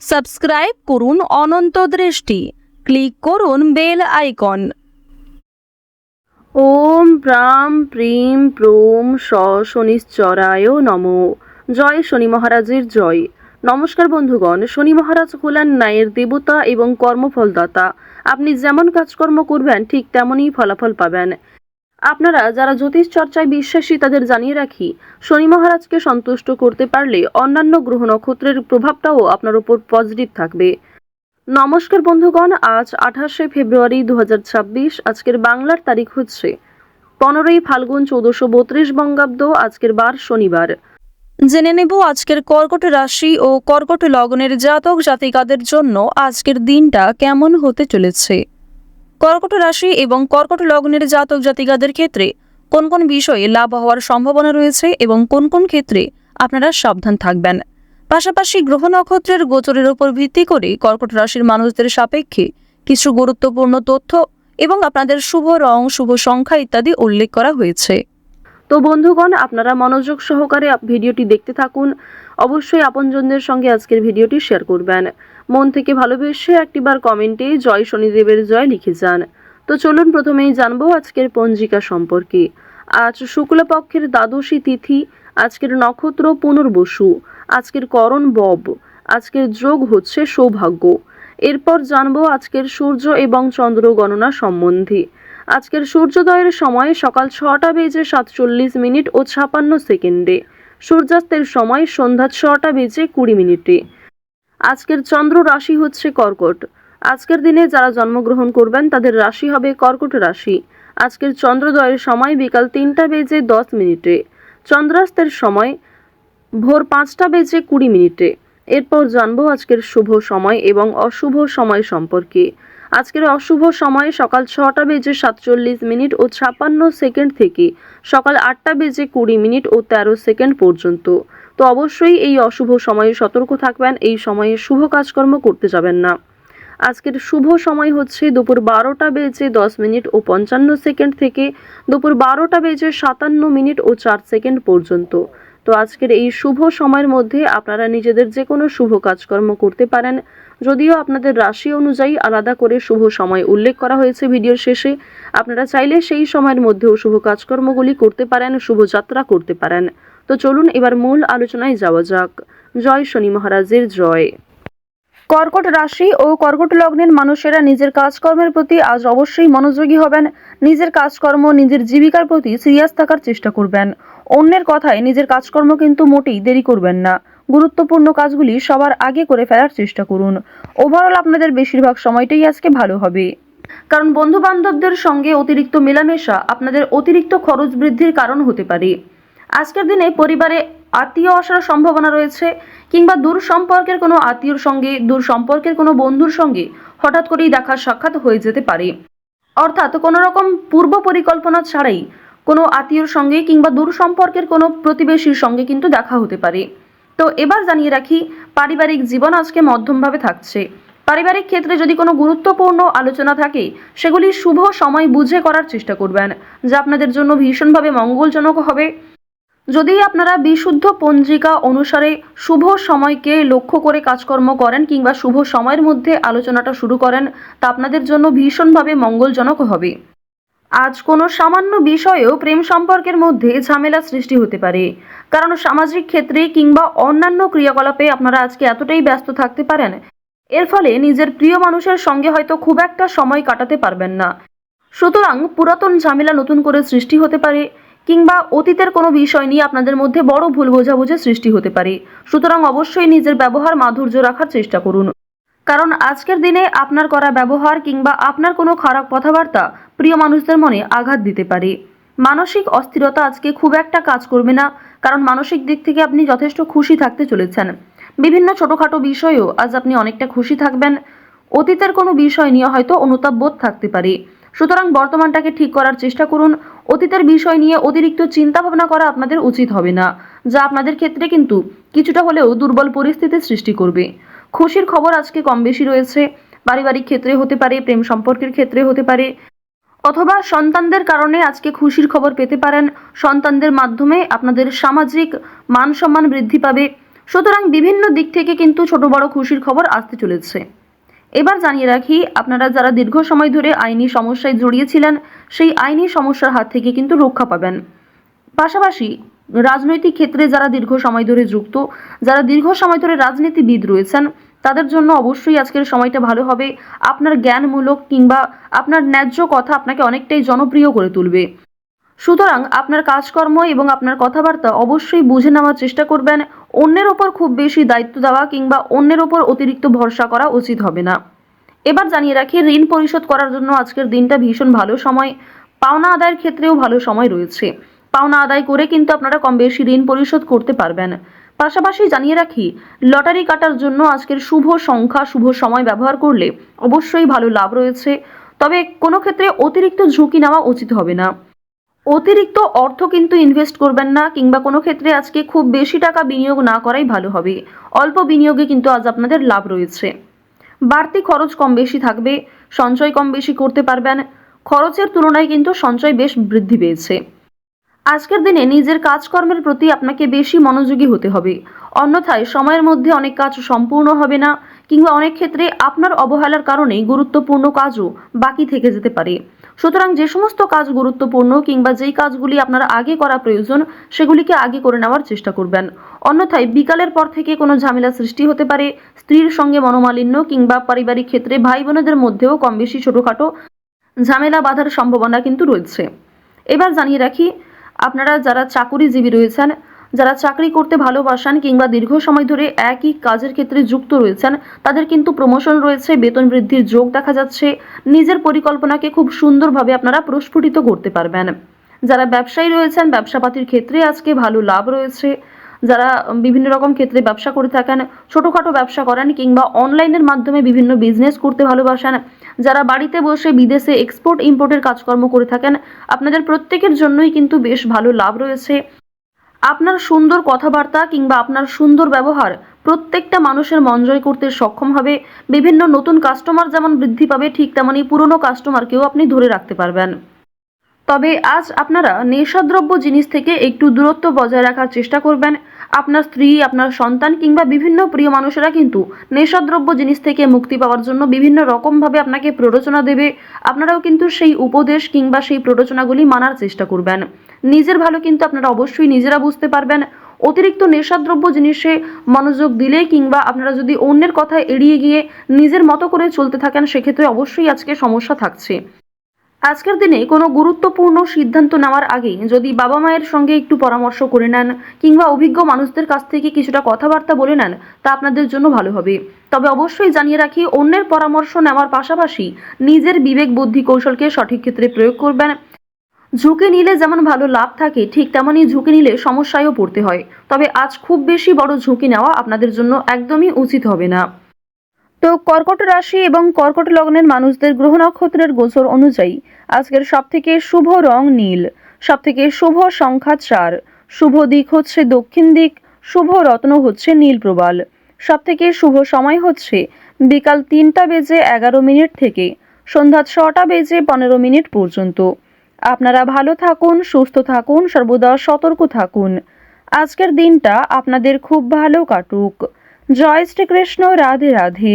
Subscribe করুন অনন্ত দৃষ্টি, click করুন বেল আইকন। ওম প্রাম প্রিম প্রোম শনিশ্চরায় নমঃ। জয় শনি মহারাজের জয়। নমস্কার বন্ধুগণ, শনি মহারাজ হলেন ন্যায়ের দেবতা এবং কর্মফলদাতা। আপনি যেমন কাজকর্ম করবেন ঠিক তেমনই ফলাফল পাবেন। আপনারা যারা জ্যোতিষ চর্চায় বিশ্বাসী তাদের জানিয়ে রাখি, শনি মহারাজকে সন্তুষ্ট করতে পারলে অন্যান্য গ্রহ নক্ষত্রের প্রভাবটাও আপনার উপর পজিটিভ থাকবে। নমস্কার বন্ধুগণ, আজ 28শে ফেব্রুয়ারি 2026। আজকের বাংলার তারিখ হচ্ছে 15ই ফাল্গুন 1432 বঙ্গাব্দ। আজকের বার শনিবার। জেনে নেব আজকের কর্কট রাশি ও কর্কট লগ্নের জাতক জাতিকাদের জন্য আজকের দিনটা কেমন হতে চলেছে। কর্কট রাশি এবং কর্কট লগ্নের জাতক জাতিকাদের ক্ষেত্রে কোন কোন বিষয়ে লাভ হওয়ার সম্ভাবনা রয়েছে এবং কোন কোন ক্ষেত্রে আপনারা সাবধান থাকবেন। পাশাপাশি গ্রহ নক্ষত্রের গোচরের উপর ভিত্তি করে কর্কট রাশির মানুষদের সাপেক্ষে কিছু গুরুত্বপূর্ণ তথ্য এবং আপনাদের শুভ রং, শুভ সংখ্যা ইত্যাদি উল্লেখ করা হয়েছে। তো বন্ধুগণ, আপনারা মনোযোগ সহকারে ভিডিওটি দেখতে থাকুন। অবশ্যই আপনজনদের সঙ্গে আজকের ভিডিওটি শেয়ার করবেন। মন থেকে ভালোবেসে একটিবার কমেন্টে জয় শনিদেবের জয় লিখে যান। তো চলুন প্রথমেই জানবো আজকের পঞ্জিকা সম্পর্কে। আজ শুক্লপক্ষের দ্বাদশী তিথি। আজকের নক্ষত্র পুনর্বসু। আজকের করণ বব। আজকের যোগ হচ্ছে সৌভাগ্য। এরপর জানবো আজকের সূর্য এবং চন্দ্র গণনা সম্বন্ধে। আজকের সূর্যোদয়ের সময় সকাল 6টা বেজে 47 মিনিট ও 56 সেকেন্ডে। সূর্যাস্তের সময় সন্ধ্যা 6টা বেজে 20 মিনিটে। আজকের চন্দ্র রাশি হচ্ছে কর্কট। আজকের দিনে যারা জন্মগ্রহণ করবেন তাদের রাশি হবে কর্কট রাশি। আজকের চন্দ্রোদয়ের সময় বিকাল 3টা বেজে 10 মিনিটে। চন্দ্রাস্তের সময় ভোর 5টা বেজে 20 মিনিটে। এরপর জানবো আজকের শুভ সময় এবং অশুভ সময় সম্পর্কে। আজকের অশুভ সময় সকাল 6টা বেজে 47 মিনিট ও 56 সেকেন্ড থেকে সকাল 8টা বেজে 20 মিনিট ও 13 সেকেন্ড পর্যন্ত। তো অবশ্যই এই অশুভ সময়ে সতর্ক থাকবেন, এই সময়ে শুভ কাজকর্ম করতে যাবেন না। আজকের শুভ সময় হচ্ছে দুপুর 12টা বেজে 10 মিনিট ও 55 সেকেন্ড থেকে দুপুর 12টা বেজে 57 মিনিট ও 4 সেকেন্ড পর্যন্ত। তো আজকের এই শুভ সময়ের মধ্যে আপনারা নিজেদের যে কোনো শুভ কাজকর্ম করতে পারেন। যদিও আপনাদের রাশি অনুযায়ী আলাদা করে শুভ সময় উল্লেখ করা হয়েছে ভিডিওর শেষে, আপনারা চাইলে সেই সময়ের মধ্যেও শুভ কাজকর্মগুলি করতে পারেন, শুভযাত্রা করতে পারেন। তো চলুন এবার মূল আলোচনায় যাওয়া যাক। জয় শনি মহারাজের জয়। কর্কট রাশি ও কর্কট লগ্নের মানুষেরা নিজের কাজকর্মের প্রতি আজ অবশ্যই মনোযোগী হবেন। নিজের কাজকর্ম, নিজের জীবিকার প্রতি সিরিয়াস থাকার চেষ্টা করবেন। অন্যের কথায় নিজের কাজকর্ম কিন্তু মোটেই দেরি করবেন না। গুরুত্বপূর্ণ কাজগুলি সবার আগে করে ফেলার চেষ্টা করুন। ওভারঅল আপনাদের বেশিরভাগ সময়টাই আজকে ভালো হবে, কারণ বন্ধু বান্ধবদের সঙ্গে অতিরিক্ত মেলামেশা আপনাদের অতিরিক্ত খরচ বৃদ্ধির কারণ হতে পারে। আজকের দিনে পরিবারে আত্মীয় আসার সম্ভাবনা রয়েছে, কিংবা দূর সম্পর্কের কোনো আত্মীয়র সঙ্গে, দূর সম্পর্কের কোনো বন্ধুর সঙ্গে হঠাৎ করেই দেখা সাক্ষাৎ হয়ে যেতে পারে। অর্থাৎ কোনো রকম পূর্ব পরিকল্পনা ছাড়াই কোনো আত্মীয়র সঙ্গে কিংবা দূর সম্পর্কের কোনো প্রতিবেশীর সঙ্গে কিন্তু দেখা হতে পারে। তো এবার জানিয়ে রাখি, পারিবারিক জীবন আজকে মধ্যমভাবে থাকছে। পারিবারিক ক্ষেত্রে যদি কোনো গুরুত্বপূর্ণ আলোচনা থাকে, সেগুলি শুভ সময় বুঝে করার চেষ্টা করবেন, যা আপনাদের জন্য ভীষণভাবে মঙ্গলজনক হবে। যদি আপনারা বিশুদ্ধ পঞ্জিকা অনুসারে শুভ সময়কে লক্ষ্য করে কাজকর্ম করেন কিংবা শুভ সময়ের মধ্যে আলোচনাটা শুরু করেন, তা আপনাদের জন্য ভীষণভাবে মঙ্গলজনক হবে। আজ কোনো সামান্য বিষয়েও প্রেম সম্পর্কের মধ্যে ঝামেলা সৃষ্টি হতে পারে, কারণ সামাজিক ক্ষেত্রে কিংবা অন্যান্য ক্রিয়াকলাপে আপনারা আজকে এতটাই ব্যস্ত থাকতে পারেন, এর ফলে নিজের প্রিয় মানুষের সঙ্গে হয়তো খুব একটা সময় কাটাতে পারবেন না। সুতরাং পুরাতন ঝামেলা নতুন করে সৃষ্টি হতে পারে, কিংবা অতীতের কোনো বিষয় নিয়ে আপনাদের মধ্যে বড় ভুল বোঝাবুঝি সৃষ্টি হতে পারে। সুতরাং অবশ্যই নিজের ব্যবহার মাধুর্য রাখার চেষ্টা করুন, কারণ আজকের দিনে আপনার করা ব্যবহার কিংবা আপনার কোনো খারাপ কথাবার্তা প্রিয় মানুষদের মনে আঘাত দিতে পারে। মানসিক অস্থিরতা আজকে খুব একটা কাজ করবে না, কারণ মানসিক দিক থেকে আপনি যথেষ্ট খুশি থাকতে চলেছেন। বিভিন্ন ছোটখাটো বিষয়েও আজ আপনি অনেকটা খুশি থাকবেন। অতীতের কোনো বিষয় নিয়ে হয়তো অনুতাপ বোধ থাকতে পারে। সুতরাং বর্তমানটাকে ঠিক করার চেষ্টা করুন। অতীতের বিষয় নিয়ে অতিরিক্ত চিন্তা ভাবনা করা আপনাদের উচিত হবে না, যা আপনাদের ক্ষেত্রে কিন্তু কিছুটা হলেও দুর্বল পরিস্থিতির সৃষ্টি করবে। খুশির খবর আজকে কম বেশি রয়েছে। পারিবারিক ক্ষেত্রে হতে পারে, প্রেম সম্পর্কের ক্ষেত্রে হতে পারে, অথবা সন্তানদের কারণে আজকে খুশির খবর পেতে পারেন। সন্তানদের মাধ্যমে আপনাদের সামাজিক মান সম্মান বৃদ্ধি পাবে। সুতরাং বিভিন্ন দিক থেকে কিন্তু ছোট বড় খুশির খবর আসতে চলেছে। এবার জানিয়ে রাখি, আপনারা যারা দীর্ঘ সময় ধরে আইনি সমস্যায় জড়িয়েছিলেন, সেই আইনি সমস্যার হাত থেকে কিন্তু রক্ষা পাবেন। পাশাপাশি রাজনৈতিক ক্ষেত্রে যারা দীর্ঘ সময় ধরে যুক্ত, যারা দীর্ঘ সময় ধরে রাজনীতিবিদ রয়েছেন, তাদের জন্য অবশ্যই আজকের সময়টা ভালো হবে। আপনার জ্ঞানমূলক কিংবা আপনার ন্যায্য কথা আপনাকে অনেকটাই জনপ্রিয় করে তুলবে। সুতরাং আপনার কাজকর্ম এবং আপনার কথাবার্তা অবশ্যই বুঝে নেওয়ার চেষ্টা করবেন। অন্যের ওপর খুব বেশি দায়িত্ব দেওয়া কিংবা অন্যের ওপর অতিরিক্ত ভরসা করা উচিত হবে না। এবার জানিয়ে রাখি, ঋণ পরিশোধ করার জন্য আজকের দিনটা ভীষণ ভালো সময়। পাওনা আদায়ের ক্ষেত্রেও ভালো সময় রয়েছে। পাওনা আদায় করে কিন্তু আপনারা কম বেশি ঋণ পরিশোধ করতে পারবেন। পাশাপাশি জানিয়ে রাখি, লটারি কাটার জন্য আজকের শুভ সংখ্যা, শুভ সময় ব্যবহার করলে অবশ্যই ভালো লাভ রয়েছে। তবে কোনো ক্ষেত্রে অতিরিক্ত ঝুঁকি নেওয়া উচিত হবে না। অতিরিক্ত অর্থ কিন্তু ইনভেস্ট করবেন না, কিংবা কোনো ক্ষেত্রে আজকে খুব বেশি টাকা বিনিয়োগ না করাই ভালো হবে। অল্প বিনিয়োগে কিন্তু আজ আপনাদের লাভ রয়েছে। বাড়তি খরচ কম বেশি থাকবে, সঞ্চয় কম বেশি করতে পারবেন। খরচের তুলনায় কিন্তু সঞ্চয় বেশ বৃদ্ধি পেয়েছে। আজকের দিনে নিজের কাজকর্মের প্রতি আপনাকে বেশি মনোযোগী হতে হবে, অন্যথায় সময়ের মধ্যে অনেক কাজ সম্পূর্ণ হবে না, কিংবা অনেক ক্ষেত্রে আপনার অবহেলার কারণে গুরুত্বপূর্ণ কাজও বাকি থেকে যেতে পারে। সুতরাং যে সমস্ত কাজ গুরুত্বপূর্ণ কিংবা যেই কাজগুলি আপনার আগে করা প্রয়োজন, সেগুলিকে আগে করে নেওয়ার চেষ্টা করবেন। অন্যথায় বিকালের পর থেকে কোনো ঝামেলা সৃষ্টি হতে পারে। স্ত্রীর সঙ্গে মনোমালিন্য কিংবা পারিবারিক ক্ষেত্রে ভাই বোনেদের মধ্যেও কম বেশি ছোটোখাটো ঝামেলা বাঁধার সম্ভাবনা কিন্তু রয়েছে। এবার জানিয়ে রাখি, আপনারা যারা চাকুরিজীবী রয়েছেন, যারা চাকরি করতে ভালোবাসেন কিংবা দীর্ঘ সময় ধরে একই কাজের ক্ষেত্রে যুক্ত রয়েছেন, তাদের কিন্তু প্রমোশন রয়েছে, বেতন বৃদ্ধির যোগ দেখা যাচ্ছে। নিজের পরিকল্পনাকে খুব সুন্দরভাবে আপনারা প্রস্ফুটিত করতে পারবেন। যারা ব্যবসায়ী রয়েছেন, ব্যবসাপাতির ক্ষেত্রে আজকে ভালো লাভ রয়েছে। যারা বিভিন্ন রকম ক্ষেত্রে ব্যবসা করে থাকেন, ছোটোখাটো ব্যবসা করেন কিংবা অনলাইনের মাধ্যমে বিভিন্ন বিজনেস করতে ভালোবাসেন, যারা বাড়িতে বসে বিদেশে এক্সপোর্ট ইম্পোর্টের কাজকর্ম করে থাকেন, আপনাদের প্রত্যেকের জন্যই কিন্তু বেশ ভালো লাভ রয়েছে। আপনার সুন্দর কথাবার্তা কিংবা আপনার সুন্দর ব্যবহার প্রত্যেকটা মানুষের মন জয় করতে সক্ষম হবে। বিভিন্ন নতুন কাস্টমার যেমন বৃদ্ধি পাবে, ঠিক তেমনি পুরনো কাস্টমারকেও আপনি ধরে রাখতে পারবেন। তবে আজ আপনারা নেশাদ্রব্য জিনিস থেকে একটু দূরত্ব বজায় রাখার চেষ্টা করবেন। আপনার স্ত্রী, আপনার সন্তান কিংবা বিভিন্ন প্রিয় মানুষেরা কিন্তু নেশাদ্রব্য জিনিস থেকে মুক্তি পাওয়ার জন্য বিভিন্ন রকমভাবে আপনাকে প্ররোচনা দেবে। আপনারাও কিন্তু সেই উপদেশ কিংবা সেই প্ররোচনাগুলি মানার চেষ্টা করবেন। নিজের ভালো কিন্তু আপনারা অবশ্যই নিজেরা বুঝতে পারবেন। অতিরিক্ত নেশাদ্রব্য জিনিসে মনোযোগ দিলে কিংবা আপনারা যদি অন্যের কথা এড়িয়ে গিয়ে নিজের মতো করে চলতে থাকেন, সেক্ষেত্রে অবশ্যই আজকে সমস্যা থাকছে। আজকের দিনে কোনো গুরুত্বপূর্ণ সিদ্ধান্ত নেওয়ার আগে যদি বাবা মায়ের সঙ্গে একটু পরামর্শ করে নেন কিংবা অভিজ্ঞ মানুষদের কাছ থেকে কিছুটা কথাবার্তা বলে নেন, তা আপনাদের জন্য ভালো হবে। তবে অবশ্যই জানিয়ে রাখি, অন্যের পরামর্শ নেওয়ার পাশাপাশি নিজের বিবেক বুদ্ধি কৌশলকে সঠিক ক্ষেত্রে প্রয়োগ করবেন। ঝুঁকি নিলে যেমন ভালো লাভ থাকে, ঠিক তেমনই ঝুঁকি নিলে সমস্যায়ও পড়তে হয়। তবে আজ খুব বেশি বড় ঝুঁকি নেওয়া আপনাদের জন্য একদমই উচিত হবে না। তো কর্কট রাশি এবং কর্কট লগ্নের মানুষদের গ্রহ নক্ষত্রের গোচর অনুযায়ী আজকের সবথেকে শুভ রং নীল, সবথেকে শুভ সংখ্যা 4, শুভ দিক হচ্ছে দক্ষিণ দিক, শুভ রত্ন হচ্ছে নীল প্রবাল, সবথেকে শুভ সময় হচ্ছে বিকাল 3:11 থেকে সন্ধ্যা 6:15 পর্যন্ত। আপনারা ভালো থাকুন, সুস্থ থাকুন, সর্বদা সতর্ক থাকুন। আজকের দিনটা আপনাদের খুব ভালো কাটুক। জয় শ্রীকৃষ্ণ। রাধে রাধে।